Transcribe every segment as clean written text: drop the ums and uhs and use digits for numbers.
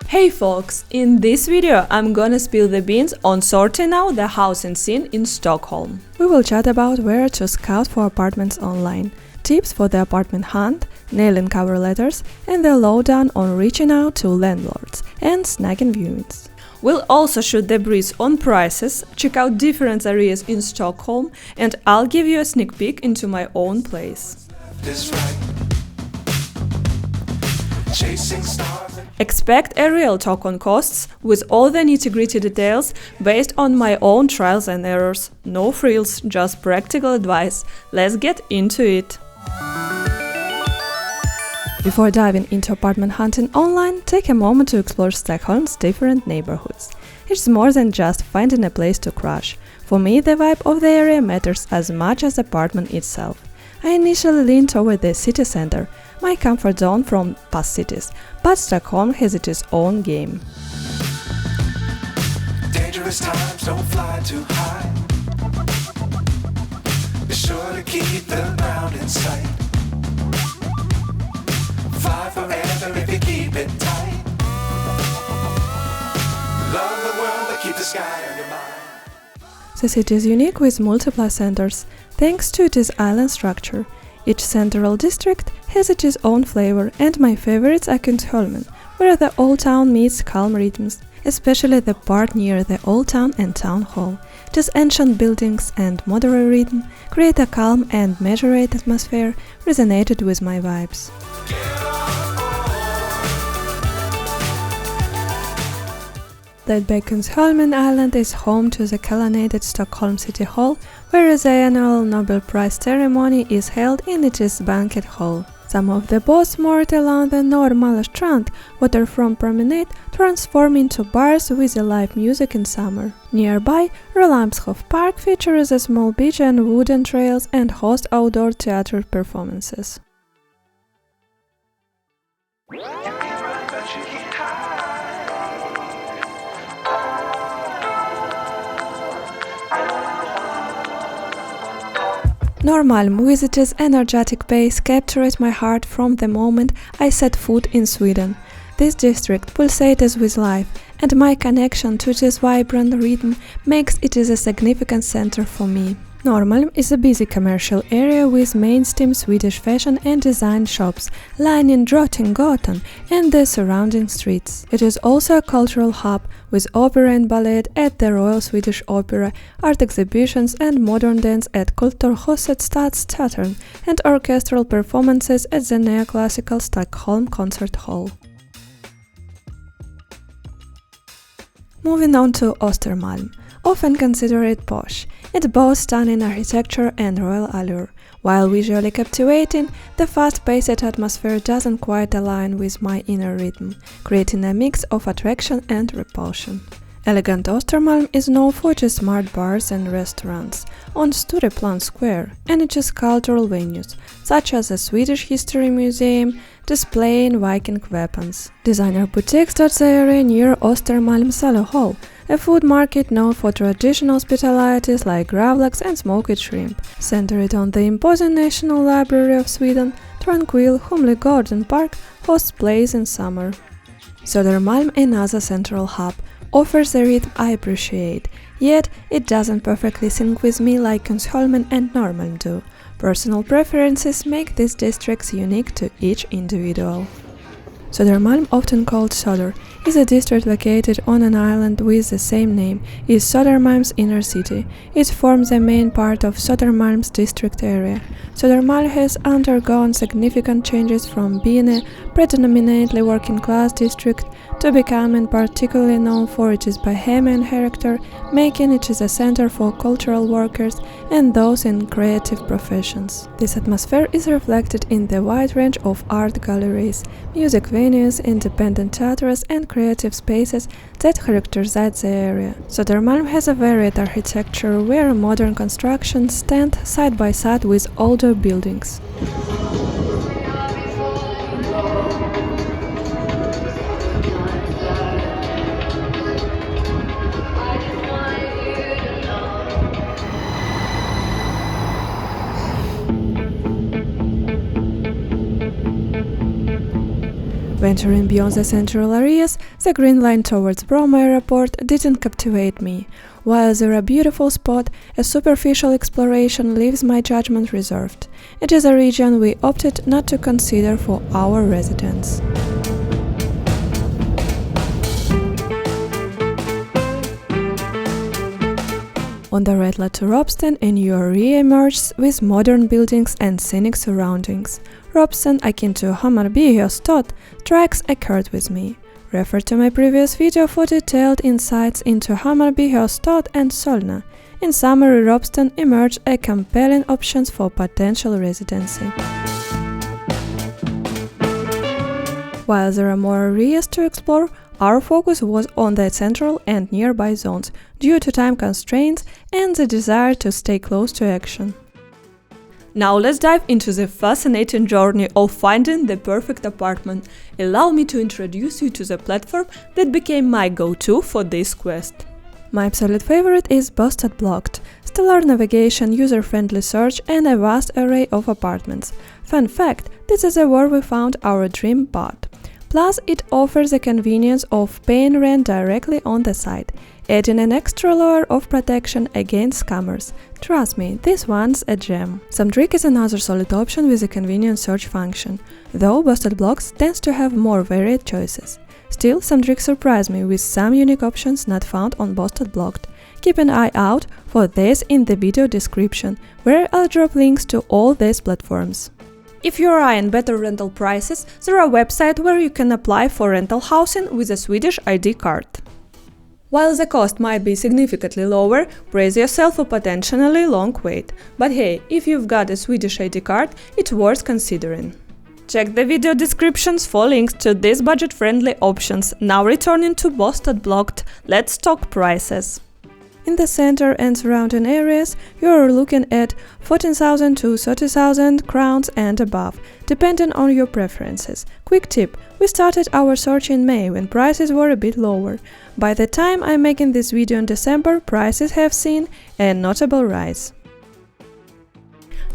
Hey folks, in this video I'm gonna spill the beans on sorting out the housing scene in Stockholm. We will chat about where to scout for apartments online, tips for the apartment hunt, nailing cover letters, and the lowdown on reaching out to landlords and snagging viewings. We'll also shoot the breeze on prices, check out different areas in Stockholm, and I'll give you a sneak peek into my own place. Expect a real talk on costs with all the nitty-gritty details based on my own trials and errors. No frills, just practical advice. Let's get into it. Before diving into apartment hunting online, take a moment to explore Stockholm's different neighborhoods. It's more than just finding a place to crash. For me, the vibe of the area matters as much as the apartment itself. I initially leaned toward the city center, my comfort zone from past cities, but Stockholm has its own game. Dangerous times, don't fly too high. Be sure to keep the ground in sight. Fly forever if you keep it tight. Love the world, but keep the sky on your mind. The city is unique with multiple centers, thanks to its island structure. Each central district has its own flavor, and my favorites are Kungsholmen, where the old town meets calm rhythms, especially the part near the old town and town hall. Just ancient buildings and modern rhythm create a calm and measured atmosphere resonated with my vibes. That Kungsholmen Island is home to the coronated Stockholm City Hall, where the annual Nobel Prize ceremony is held in its banquet hall. Some of the boats moored along the Norrmalm strand, waterfront promenade, transform into bars with live music in summer. Nearby, Ropsten Park features a small beach and wooden trails and hosts outdoor theater performances. Norrmalm, with its energetic pace, captured my heart from the moment I set foot in Sweden. This district pulsates with life, and my connection to this vibrant rhythm makes it a significant center for me. Norrmalm is a busy commercial area with mainstream Swedish fashion and design shops lining Drottninggatan and the surrounding streets. It is also a cultural hub with opera and ballet at the Royal Swedish Opera, art exhibitions and modern dance at Kulturhuset Stadsteatern, and orchestral performances at the neoclassical Stockholm Concert Hall. Moving on to Östermalm, often considered posh. It boasts stunning architecture and royal allure. While visually captivating, the fast-paced atmosphere doesn't quite align with my inner rhythm, creating a mix of attraction and repulsion. Elegant Östermalm is known for its smart bars and restaurants on Stureplan Square and its cultural venues, such as the Swedish History Museum displaying Viking weapons. Designer boutiques dot the area near Östermalm Salo Hall, a food market known for traditional specialties like gravlax and smoked shrimp. Centered on the imposing National Library of Sweden, Tranquil Humle Garden Park hosts plays in summer. Södermalm, another central hub, offers a rhythm I appreciate, yet it doesn't perfectly sync with me like Kungsholmen and Norrmalm do. Personal preferences make these districts unique to each individual. Södermalm, often called Söder, is a district located on an island with the same name, is Södermalm's inner city. It forms the main part of Södermalm's district area. Södermalm has undergone significant changes from being a predominantly working-class district to becoming particularly known for its bohemian character, making it a center for cultural workers and those in creative professions. This atmosphere is reflected in the wide range of art galleries, music venues, independent theaters and creative spaces that characterize the area. Södermalm has a varied architecture where modern constructions stand side by side with older buildings. Venturing beyond the central areas, the green line towards Bromma airport didn't captivate me. While they're a beautiful spot, a superficial exploration leaves my judgment reserved. It is a region we opted not to consider for our residence. On the red ladder to Ropsten, a new area emerges with modern buildings and scenic surroundings. Ropsten, akin to Hammarbyhöjstad, strikes a chord with me. Refer to my previous video for detailed insights into Hammarbyhöjstad and Solna. In summary, Ropsten emerged as compelling options for potential residency. While there are more areas to explore, our focus was on the central and nearby zones due to time constraints and the desire to stay close to action. Now let's dive into the fascinating journey of finding the perfect apartment. Allow me to introduce you to the platform that became my go-to for this quest. My absolute favorite is Bustling, stellar navigation, user-friendly search and a vast array of apartments. Fun fact, this is where we found our dream bot. Plus, it offers the convenience of paying rent directly on the site, adding an extra layer of protection against scammers. Trust me, this one's a gem. Samtrick is another solid option with a convenient search function, though Bustling tends to have more varied choices. Still, Samtrick surprised me with some unique options not found on Bustling. Keep an eye out for this in the video description, where I'll drop links to all these platforms. If you're eyeing better rental prices, there are websites where you can apply for rental housing with a Swedish ID card. While the cost might be significantly lower, brace yourself for potentially long wait. But hey, if you've got a Swedish ID card, it's worth considering. Check the video descriptions for links to these budget-friendly options. Now returning to Bustling, let's talk prices. In the center and surrounding areas, you are looking at 14,000 to 30,000 crowns and above, depending on your preferences. Quick tip, we started our search in May when prices were a bit lower. By the time I'm making this video in December, prices have seen a notable rise.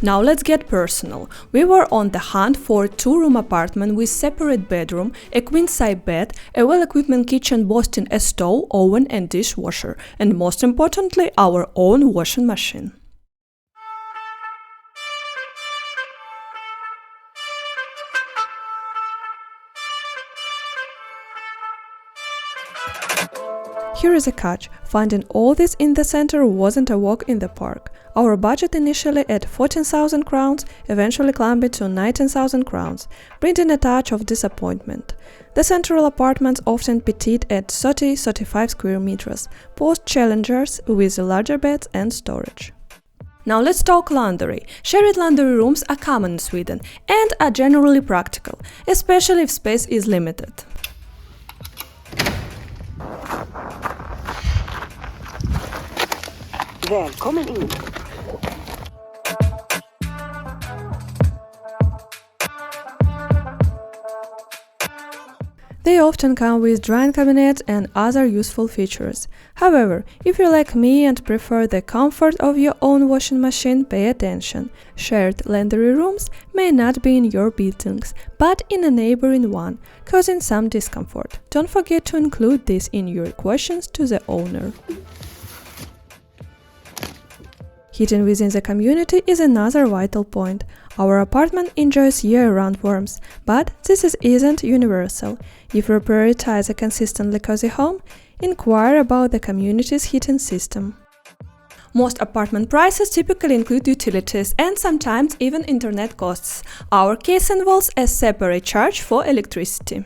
Now let's get personal. We were on the hunt for a two-room apartment with separate bedroom, a queen-size bed, a well-equipped kitchen boasting a stove, oven and dishwasher, and most importantly, our own washing machine. Here is a catch. Finding all this in the center wasn't a walk in the park. Our budget initially at 14,000 crowns eventually climbed to 19,000 crowns, bringing a touch of disappointment. The central apartments often petite at 30-35 square meters, post challengers with larger beds and storage. Now let's talk laundry. Shared laundry rooms are common in Sweden and are generally practical, especially if space is limited. Välkommen in. They often come with drying cabinets and other useful features. However, if you're like me and prefer the comfort of your own washing machine, pay attention. Shared laundry rooms may not be in your buildings, but in a neighboring one, causing some discomfort. Don't forget to include this in your questions to the owner. Heating within the community is another vital point. Our apartment enjoys year-round warmth, but this isn't universal. If you prioritize a consistently cozy home, inquire about the community's heating system. Most apartment prices typically include utilities and sometimes even internet costs. Our case involves a separate charge for electricity.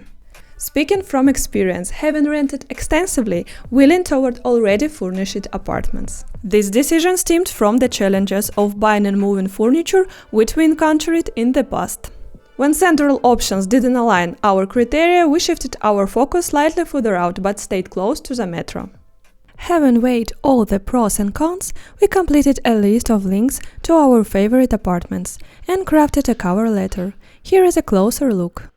Speaking from experience, having rented extensively, we lean toward already furnished apartments. This decision stemmed from the challenges of buying and moving furniture which we encountered in the past. When central options didn't align our criteria, we shifted our focus slightly further out but stayed close to the metro. Having weighed all the pros and cons, we completed a list of links to our favorite apartments and crafted a cover letter. Here is a closer look.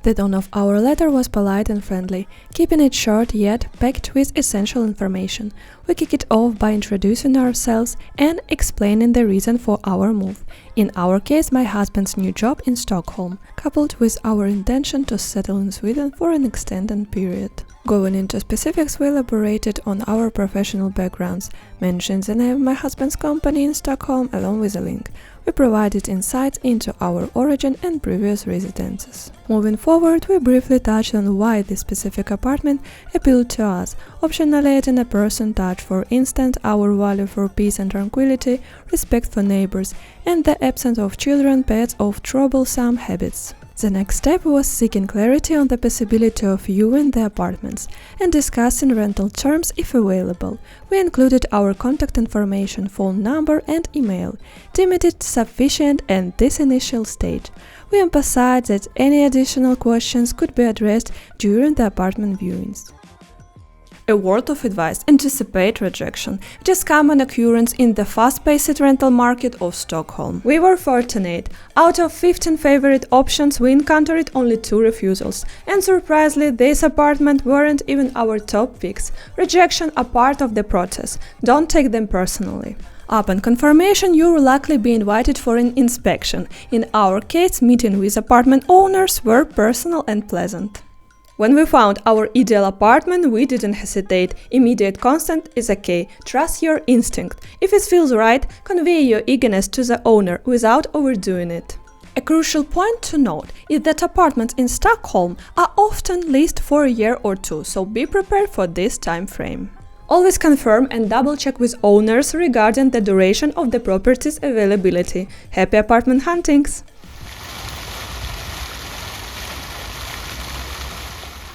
The tone of our letter was polite and friendly, keeping it short yet packed with essential information. We kick it off by introducing ourselves and explaining the reason for our move. In our case, my husband's new job in Stockholm, coupled with our intention to settle in Sweden for an extended period. Going into specifics, we elaborated on our professional backgrounds, mentioned the name of my husband's company in Stockholm along with a link. We provided insights into our origin and previous residences. Moving forward, we briefly touched on why this specific apartment appealed to us, optionally adding a personal touch, for instance, our value for peace and tranquility, respect for neighbors, and the absence of children, pets, or troublesome habits. The next step was seeking clarity on the possibility of viewing the apartments and discussing rental terms if available. We included our contact information, phone number and email, deemed it sufficient at this initial stage. We emphasized that any additional questions could be addressed during the apartment viewings. A word of advice: anticipate rejection. It is common occurrence in the fast-paced rental market of Stockholm. We were fortunate. Out of 15 favorite options, we encountered only 2 refusals. And surprisingly, this apartment weren't even our top picks. Rejection are part of the process. Don't take them personally. Upon confirmation, you will likely be invited for an inspection. In our case, meeting with apartment owners were personal and pleasant. When we found our ideal apartment, we didn't hesitate. Immediate consent is okay. Trust your instinct. If it feels right, convey your eagerness to the owner without overdoing it. A crucial point to note is that apartments in Stockholm are often leased for a year or 2, so be prepared for this time frame. Always confirm and double-check with owners regarding the duration of the property's availability. Happy apartment huntings!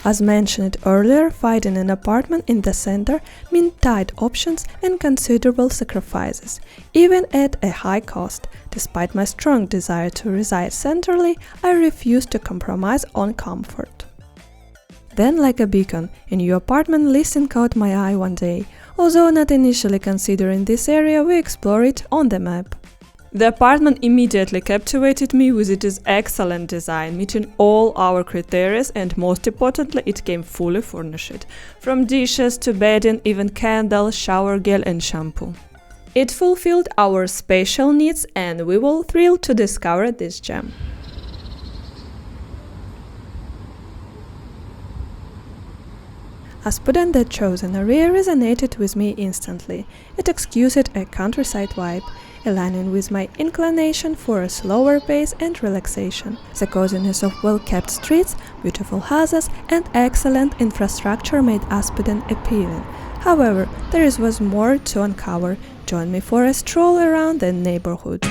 As mentioned earlier, finding an apartment in the center meant tight options and considerable sacrifices, even at a high cost. Despite my strong desire to reside centrally, I refused to compromise on comfort. Then, like a beacon, a new apartment listing caught my eye one day. Although not initially considering this area, we explored it on the map. The apartment immediately captivated me with its excellent design, meeting all our criteria, and most importantly, it came fully furnished. From dishes to bedding, even candles, shower gel and shampoo. It fulfilled our special needs and we were thrilled to discover this gem. Aspudden, the chosen area, resonated with me instantly. It exuded a countryside vibe, aligning with my inclination for a slower pace and relaxation. The coziness of well-kept streets, beautiful houses and excellent infrastructure made Aspudden appealing. However, there was more to uncover. Join me for a stroll around the neighborhood.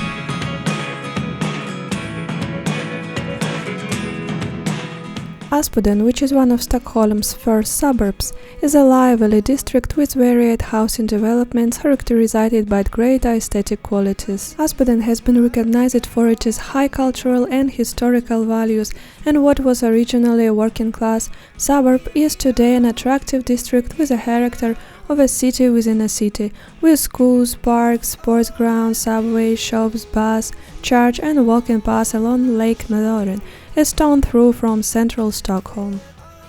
Aspudden, which is one of Stockholm's first suburbs, is a lively district with varied housing developments characterized by great aesthetic qualities. Aspudden has been recognized for its high cultural and historical values, and what was originally a working-class suburb is today an attractive district with a character of a city within a city, with schools, parks, sports grounds, subways, shops, bus, church and walking paths along Lake Mäloren, a stone throw from central Stockholm.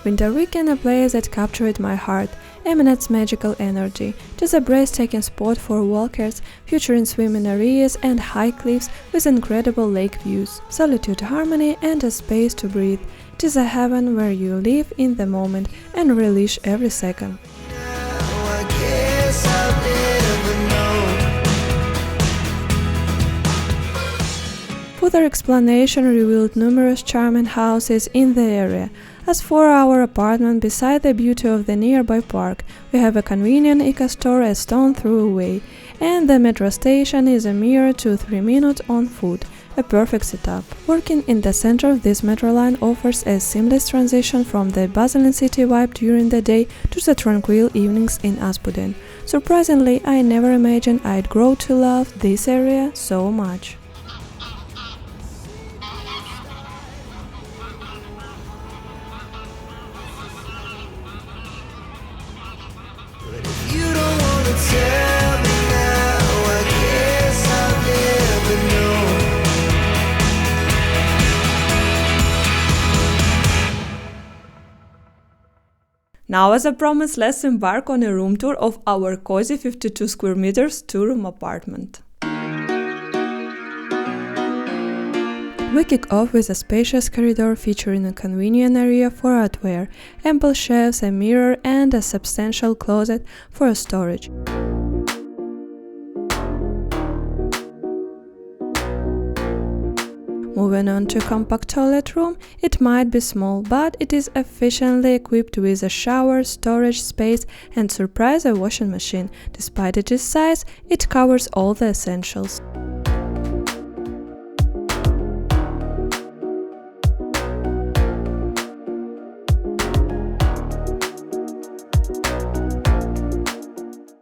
Vinterviken, a place that captured my heart, emanates magical energy. It is a breathtaking spot for walkers, featuring swimming areas and high cliffs with incredible lake views, solitude, harmony and a space to breathe. It is a heaven where you live in the moment and relish every second. Further explanation revealed numerous charming houses in the area. As for our apartment, beside the beauty of the nearby park, we have a convenient ICA store a stone throw away, and the metro station is a mere 2-3 minutes on foot. A perfect setup. Working in the center of this metro line offers a seamless transition from the bustling city vibe during the day to the tranquil evenings in Aspudden. Surprisingly, I never imagined I'd grow to love this area so much. Now, as I promised, let's embark on a room tour of our cozy 52 square meters two-room apartment. We kick off with a spacious corridor featuring a convenient area for artware, ample shelves, a mirror and a substantial closet for storage. Moving on to compact toilet room, it might be small, but it is efficiently equipped with a shower, storage space and surprise a washing machine. Despite its size, it covers all the essentials.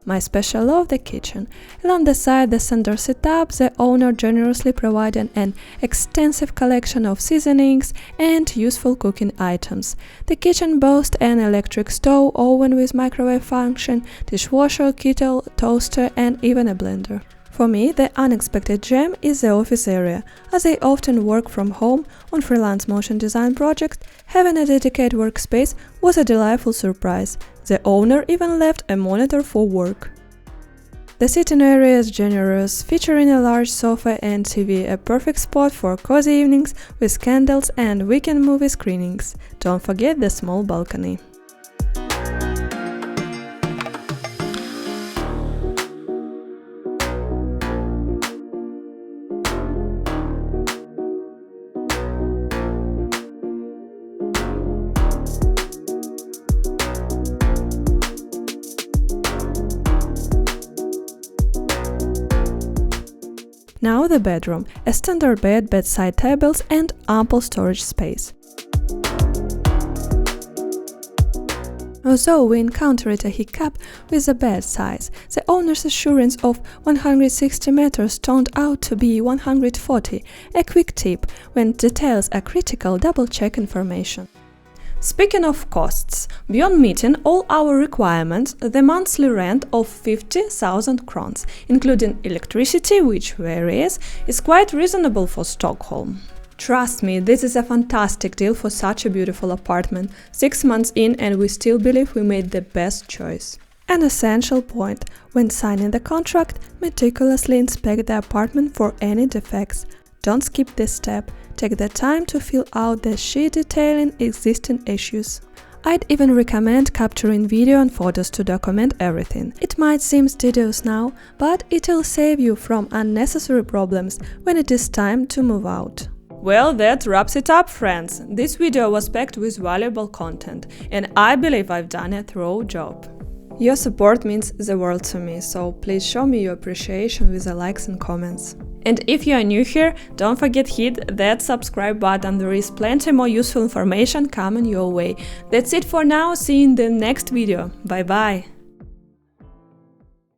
My special love, the kitchen. Along the side, the center setup, the owner generously provided an extensive collection of seasonings and useful cooking items. The kitchen boasts an electric stove, oven with microwave function, dishwasher, kettle, toaster and even a blender. For me, the unexpected gem is the office area. As I often work from home on freelance motion design projects, having a dedicated workspace was a delightful surprise. The owner even left a monitor for work. The sitting area is generous, featuring a large sofa and TV, a perfect spot for cozy evenings with candles and weekend movie screenings. Don't forget the small balcony. Now the bedroom, a standard bed, bedside tables and ample storage space. Although we encountered a hiccup with the bed size, the owner's assurance of 160 meters turned out to be 140. A quick tip: when details are critical, double-check information. Speaking of costs, beyond meeting all our requirements, the monthly rent of 50,000 crowns, including electricity, which varies, is quite reasonable for Stockholm. Trust me, this is a fantastic deal for such a beautiful apartment. 6 months in and we still believe we made the best choice. An essential point: when signing the contract, meticulously inspect the apartment for any defects. Don't skip this step. Take the time to fill out the sheet detailing existing issues. I'd even recommend capturing video and photos to document everything. It might seem tedious now, but it'll save you from unnecessary problems when it is time to move out. Well, that wraps it up, friends. This video was packed with valuable content, and I believe I've done a thorough job. Your support means the world to me, so please show me your appreciation with the likes and comments. And if you are new here, don't forget hit that subscribe button, there is plenty more useful information coming your way. That's it for now, see you in the next video, bye bye!